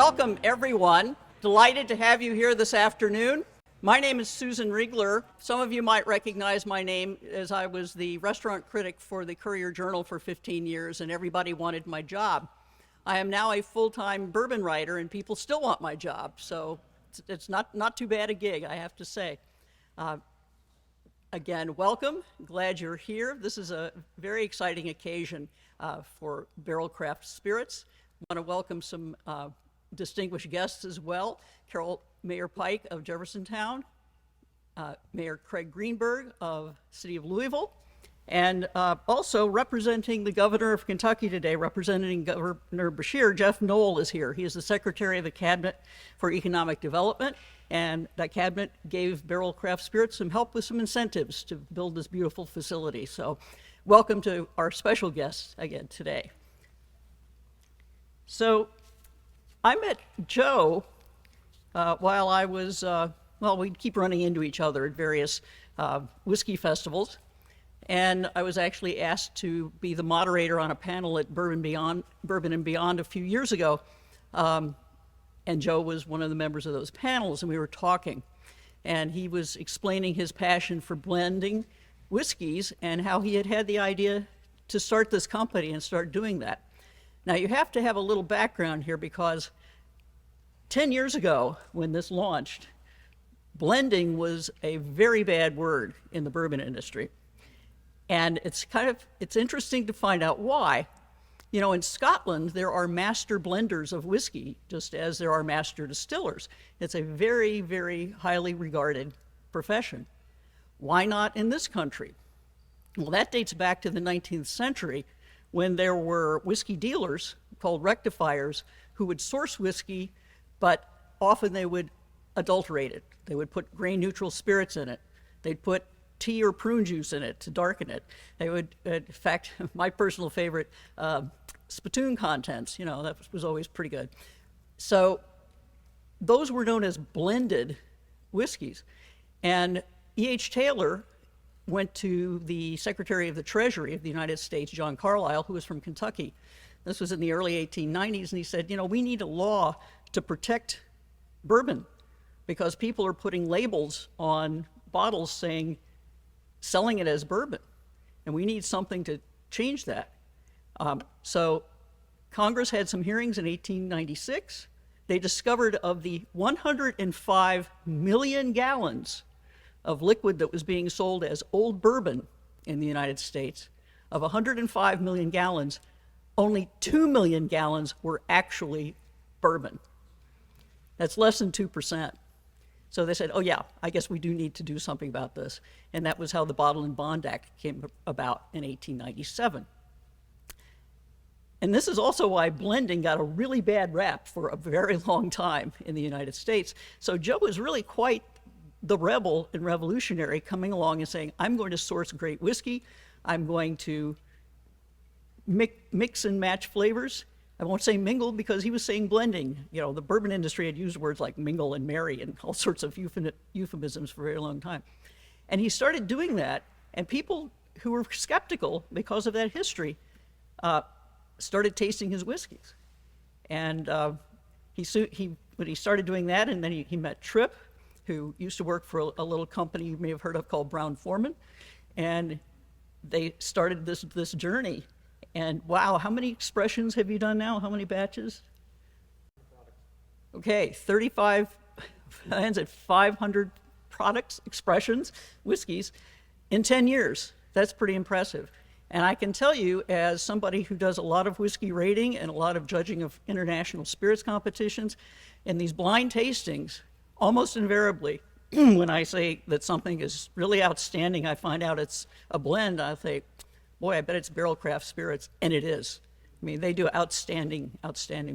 Welcome, everyone. Delighted to have you here this afternoon. My name is Susan Riegler. Some of you might recognize my name as I was the restaurant critic for the Courier-Journal for 15 years, and everybody wanted my job. I am now a full-time bourbon writer, and people still want my job, so it's not too bad a gig, I have to say. Again, welcome. Glad you're here. This is a very exciting occasion for Barrell Craft Spirits. I want to welcome some distinguished guests as well. Mayor Pike of Jeffersontown, Mayor Craig Greenberg of City of Louisville, and also representing the governor of Kentucky today, representing Governor Beshear, Jeff Knoll is here. He is the Secretary of the Cabinet for Economic Development, and that cabinet gave Barrell Craft Spirits some help with some incentives to build this beautiful facility. So welcome to our special guests again today. So I met Joe while I was, we'd keep running into each other at various whiskey festivals. And I was actually asked to be the moderator on a panel at Bourbon and Beyond a few years ago. And Joe was one of the members of those panels, and we were talking. And he was explaining his passion for blending whiskeys and how he had the idea to start this company and start doing that. Now, you have to have a little background here because 10 years ago, when this launched, blending was a very bad word in the bourbon industry. And it's interesting to find out why. You know, in Scotland, there are master blenders of whiskey, just as there are master distillers. It's a very, very highly regarded profession. Why not in this country? Well, that dates back to the 19th century when there were whiskey dealers called rectifiers who would source whiskey, but often they would adulterate it. They would put grain-neutral spirits in it. They'd put tea or prune juice in it to darken it. They would, in fact, my personal favorite, spittoon contents, that was always pretty good. So those were known as blended whiskeys. And E.H. Taylor went to the Secretary of the Treasury of the United States, John Carlisle, who was from Kentucky. This was in the early 1890s, and he said, we need a law to protect bourbon because people are putting labels on bottles saying, selling it as bourbon, and we need something to change that. So Congress had some hearings in 1896. They discovered of the 105 million gallons of liquid that was being sold as old bourbon in the United States, of 105 million gallons, only 2 million gallons were actually bourbon. That's less than 2%. So they said, oh yeah, I guess we do need to do something about this. And that was how the Bottle and Bond Act came about in 1897. And this is also why blending got a really bad rap for a very long time in the United States. So Joe was really quite the rebel and revolutionary, coming along and saying, I'm going to source great whiskey. I'm going to mix and match flavors. I won't say mingle because he was saying blending. The bourbon industry had used words like mingle and marry and all sorts of euphemisms for a very long time. And he started doing that, and people who were skeptical because of that history started tasting his whiskeys. And when he started doing that, and then he met Tripp, who used to work for a little company you may have heard of called Brown-Forman, and they started this journey. And wow, how many expressions have you done now? How many batches? Okay, 35, ends at 500 products, expressions, whiskeys in 10 years. That's pretty impressive. And I can tell you, as somebody who does a lot of whiskey rating and a lot of judging of international spirits competitions, in these blind tastings, almost invariably, when I say that something is really outstanding, I find out it's a blend, I think, boy, I bet it's Barrell Craft Spirits, and it is. I mean, they do outstanding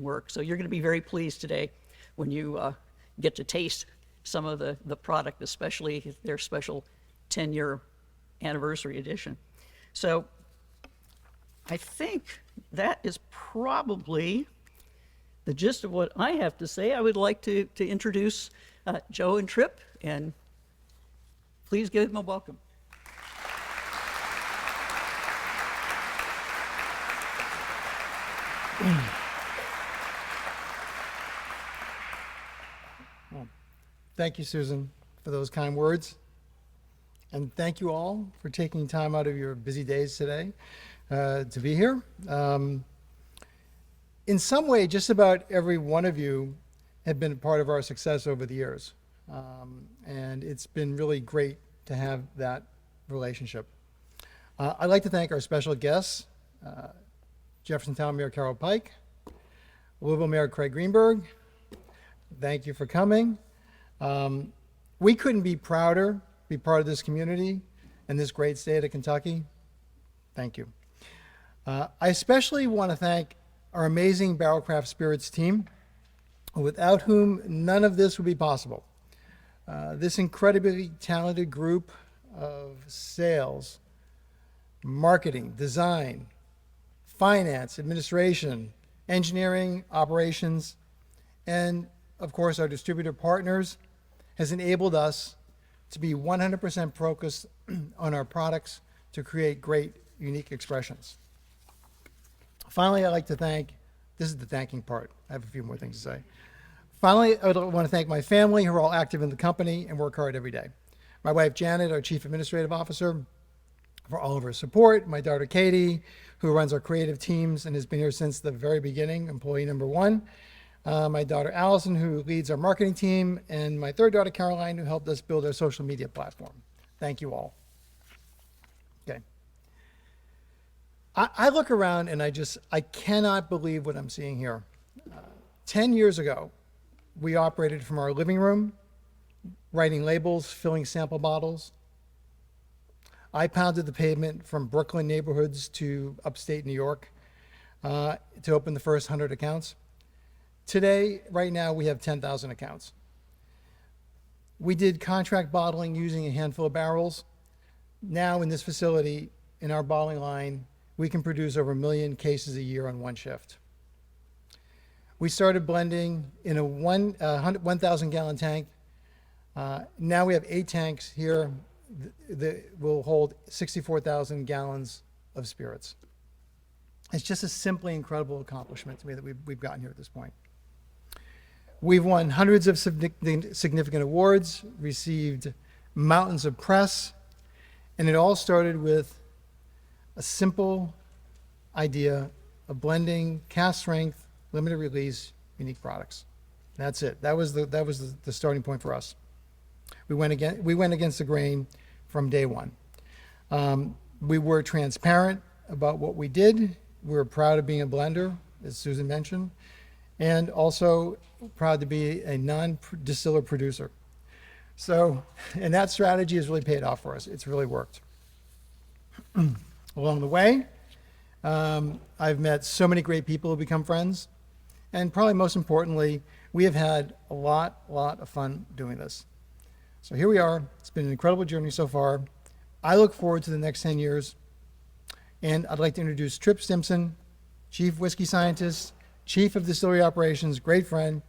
work. So you're going to be very pleased today when you get to taste some of the product, especially their special 10-year anniversary edition. So I think that is probably the gist of what I have to say. I would like to introduce Joe and Tripp, and please give them a welcome. Thank you, Susan, for those kind words. And thank you all for taking time out of your busy days today to be here. In some way, just about every one of you have been a part of our success over the years. And it's been really great to have that relationship. I'd like to thank our special guests, Jeffersontown Mayor Carol Pike, Louisville Mayor Craig Greenberg. Thank you for coming. We couldn't be prouder to be part of this community and this great state of Kentucky. Thank you. I especially want to thank our amazing Barrell Craft Spirits team, without whom none of this would be possible. This incredibly talented group of sales, marketing, design, finance, administration, engineering, operations, and of course our distributor partners has enabled us to be 100% focused on our products to create great, unique expressions. Finally, I'd like to thank, this is the thanking part. I have a few more things to say. Finally, I want to thank my family who are all active in the company and work hard every day. My wife, Janet, our Chief Administrative Officer, for all of her support. My daughter, Katie, who runs our creative teams and has been here since the very beginning, employee number one. My daughter, Allison, who leads our marketing team. And my third daughter, Caroline, who helped us build our social media platform. Thank you all. Okay. I look around and I cannot believe what I'm seeing here. 10 years ago, we operated from our living room, writing labels, filling sample bottles. I pounded the pavement from Brooklyn neighborhoods to upstate New York to open the first 100 accounts. Today, right now, we have 10,000 accounts. We did contract bottling using a handful of barrels. Now in this facility, in our bottling line, we can produce over 1 million cases a year on one shift. We started blending in a 1,000 gallon tank. Now we have 8 tanks here that will hold 64,000 gallons of spirits. It's just a simply incredible accomplishment to me that we've gotten here at this point. We've won hundreds of significant awards, received mountains of press, and it all started with a simple idea of blending cast strength, limited release, unique products. That's it. That was the starting point for us. We went against the grain from day one. We were transparent about what we did. We were proud of being a blender, as Susan mentioned, and also proud to be a non-distiller producer. So, and that strategy has really paid off for us. It's really worked. Along the way, I've met so many great people who become friends. And probably most importantly, we have had a lot of fun doing this. So here we are. It's been an incredible journey so far. I look forward to the next 10 years. And I'd like to introduce Trip Stimson, Chief Whiskey Scientist, Chief of Distillery Operations, great friend,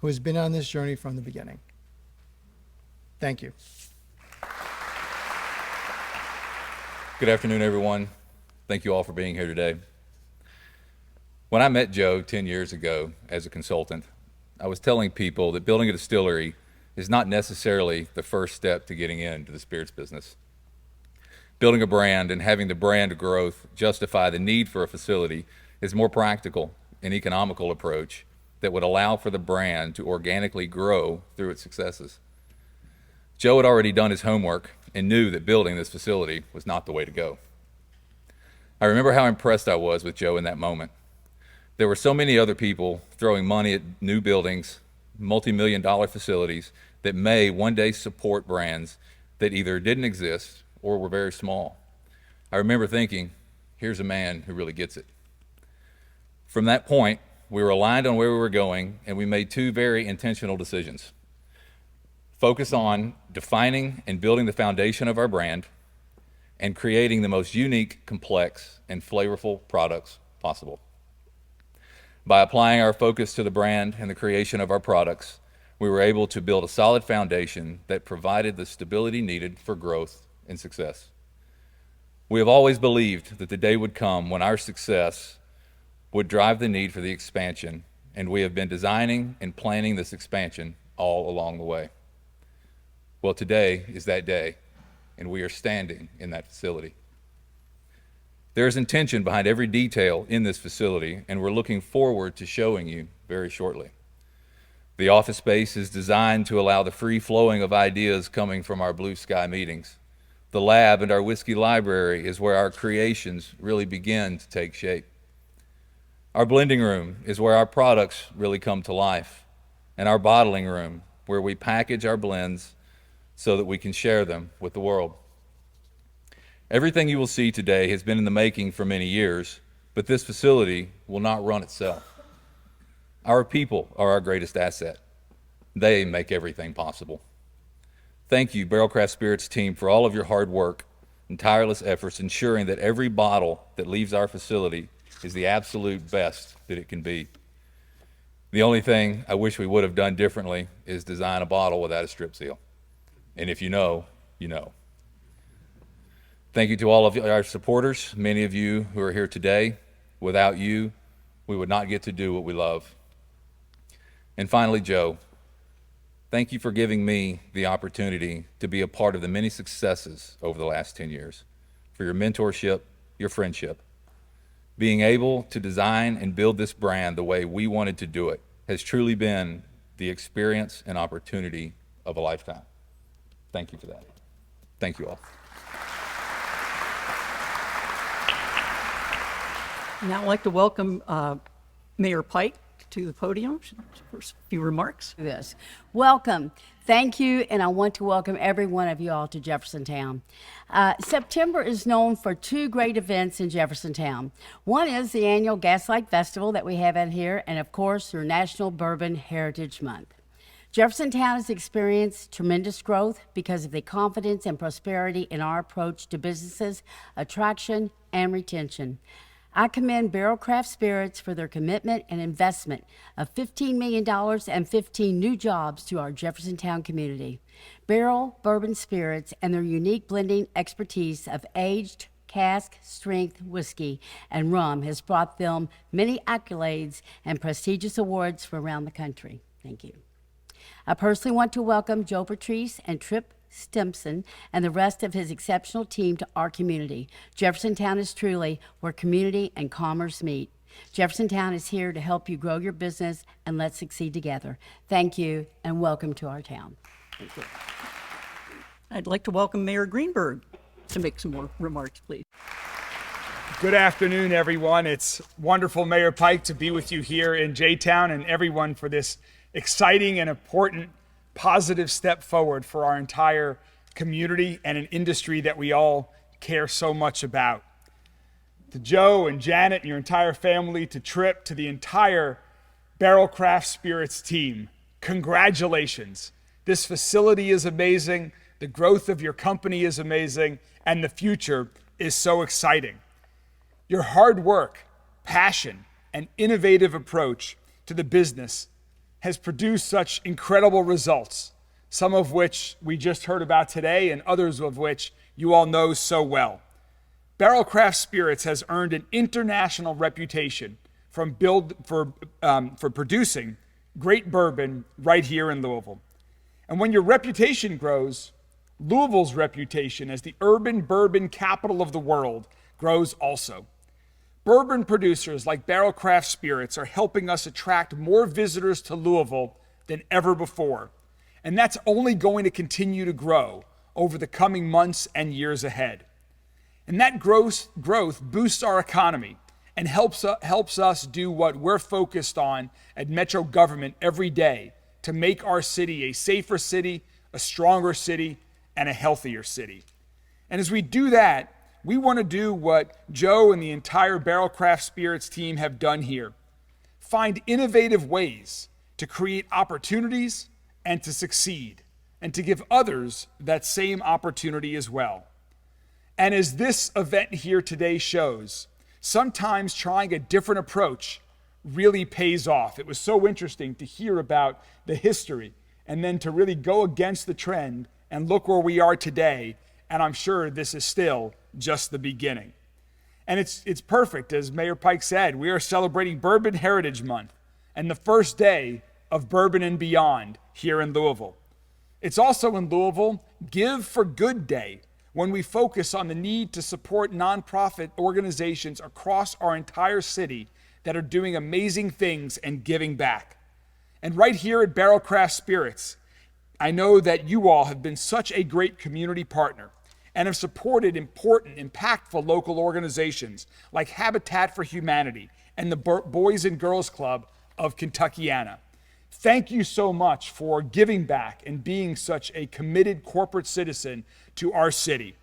who has been on this journey from the beginning. Thank you. Good afternoon, everyone. Thank you all for being here today. When I met Joe 10 years ago as a consultant, I was telling people that building a distillery is not necessarily the first step to getting into the spirits business. Building a brand and having the brand growth justify the need for a facility is a more practical and economical approach that would allow for the brand to organically grow through its successes. Joe had already done his homework and knew that building this facility was not the way to go. I remember how impressed I was with Joe in that moment. There were so many other people throwing money at new buildings, multi-million-dollar facilities that may one day support brands that either didn't exist or were very small. I remember thinking, here's a man who really gets it. From that point, we were aligned on where we were going, and we made 2 very intentional decisions. Focus on defining and building the foundation of our brand and creating the most unique, complex, and flavorful products possible. By applying our focus to the brand and the creation of our products, we were able to build a solid foundation that provided the stability needed for growth and success. We have always believed that the day would come when our success would drive the need for the expansion, and we have been designing and planning this expansion all along the way. Well, today is that day, and we are standing in that facility. There is intention behind every detail in this facility, and we're looking forward to showing you very shortly. The office space is designed to allow the free flowing of ideas coming from our blue sky meetings. The lab and our whiskey library is where our creations really begin to take shape. Our blending room is where our products really come to life, and our bottling room where we package our blends so that we can share them with the world. Everything you will see today has been in the making for many years, but this facility will not run itself. Our people are our greatest asset. They make everything possible. Thank you, Barrell Craft Spirits team, for all of your hard work and tireless efforts ensuring that every bottle that leaves our facility is the absolute best that it can be. The only thing I wish we would have done differently is design a bottle without a strip seal. And if you know, you know. Thank you to all of our supporters, many of you who are here today. Without you, we would not get to do what we love. And finally, Joe, thank you for giving me the opportunity to be a part of the many successes over the last 10 years, for your mentorship, your friendship. Being able to design and build this brand the way we wanted to do it has truly been the experience and opportunity of a lifetime. Thank you for that. Thank you all. Now I'd like to welcome Mayor Pike to the podium for a few remarks. This. Welcome. Thank you, and I want to welcome every one of you all to Jeffersontown. September is known for two great events in Jeffersontown. One is the annual Gaslight Festival that we have in here, and of course, your National Bourbon Heritage Month. Jeffersontown has experienced tremendous growth because of the confidence and prosperity in our approach to businesses, attraction, and retention. I commend Barrell Craft Spirits for their commitment and investment of $15 million and 15 new jobs to our Jeffersontown community. Barrell Bourbon Spirits and their unique blending expertise of aged, cask strength whiskey and rum has brought them many accolades and prestigious awards from around the country. Thank you. I personally want to welcome Joe Patrice and Tripp Stimson and the rest of his exceptional team to our community. Jeffersontown is truly where community and commerce meet. Jeffersontown is here to help you grow your business, and let's succeed together. Thank you, and welcome to our town. Thank you. I'd like to welcome Mayor Greenberg to make some more remarks, please. Good afternoon, everyone. It's wonderful, Mayor Pike, to be with you here in J-Town, and everyone for this exciting and important positive step forward for our entire community and an industry that we all care so much about. To Joe and Janet and your entire family, to Tripp, to the entire Barrell Craft Spirits team, congratulations. This facility is amazing, the growth of your company is amazing, and the future is so exciting. Your hard work, passion, and innovative approach to the business has produced such incredible results, some of which we just heard about today and others of which you all know so well. Barrell Craft Spirits has earned an international reputation for producing great bourbon right here in Louisville. And when your reputation grows, Louisville's reputation as the urban bourbon capital of the world grows also. Bourbon producers like Barrell Craft Spirits are helping us attract more visitors to Louisville than ever before. And that's only going to continue to grow over the coming months and years ahead. And that growth boosts our economy and helps us do what we're focused on at Metro government every day to make our city a safer city, a stronger city, and a healthier city. And as we do that, we want to do what Joe and the entire Barrell Craft Spirits team have done here. Find innovative ways to create opportunities and to succeed, and to give others that same opportunity as well. And as this event here today shows, sometimes trying a different approach really pays off. It was so interesting to hear about the history and then to really go against the trend and look where we are today. And I'm sure this is still just the beginning. And it's perfect, as Mayor Pike said, we are celebrating Bourbon Heritage Month and the first day of Bourbon and Beyond here in Louisville. It's also in Louisville Give for Good Day, when we focus on the need to support nonprofit organizations across our entire city that are doing amazing things and giving back. And right here at Barrell Craft Spirits, I know that you all have been such a great community partner and have supported important, impactful local organizations like Habitat for Humanity and the Boys and Girls Club of Kentuckiana. Thank you so much for giving back and being such a committed corporate citizen to our city.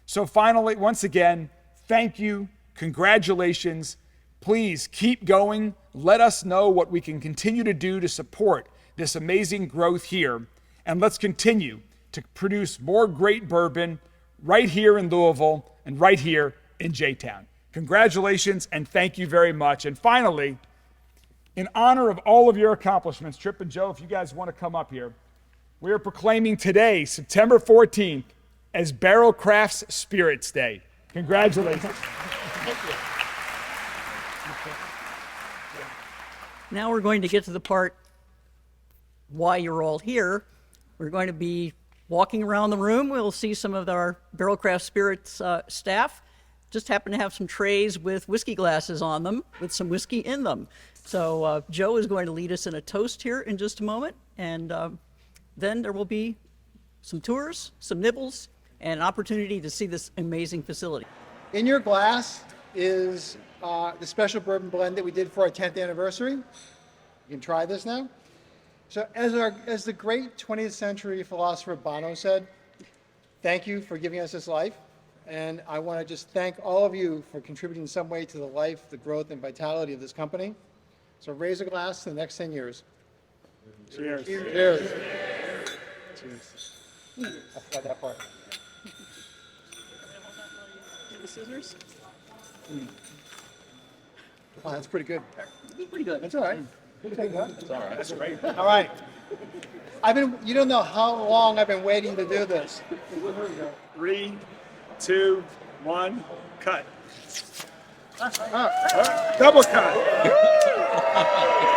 So finally, once again, thank you, congratulations. Please keep going. Let us know what we can continue to do to support this amazing growth here. And let's continue to produce more great bourbon right here in Louisville and right here in J-Town. Congratulations and thank you very much. And finally, in honor of all of your accomplishments, Tripp and Joe, if you guys want to come up here, we are proclaiming today, September 14th, as Barrell Crafts Spirits Day. Congratulations. Now we're going to get to the part why you're all here. We're going to be walking around the room. We'll see some of our Barrell Craft Spirits staff. Just happen to have some trays with whiskey glasses on them with some whiskey in them. So Joe is going to lead us in a toast here in just a moment, and then there will be some tours, some nibbles, and an opportunity to see this amazing facility. In your glass is the special bourbon blend that we did for our 10th anniversary. You can try this now. So as the great 20th century philosopher Bono said, thank you for giving us this life. And I want to just thank all of you for contributing in some way to the life, the growth, and vitality of this company. So raise a glass to the next 10 years. Cheers. Cheers. Cheers. I forgot that part. The scissors? Oh, that's pretty good. Pretty good. That's all right. We'll take that. That's all right. That's great. All right. You don't know how long I've been waiting to do this. 3, 2, 1, cut. Double cut.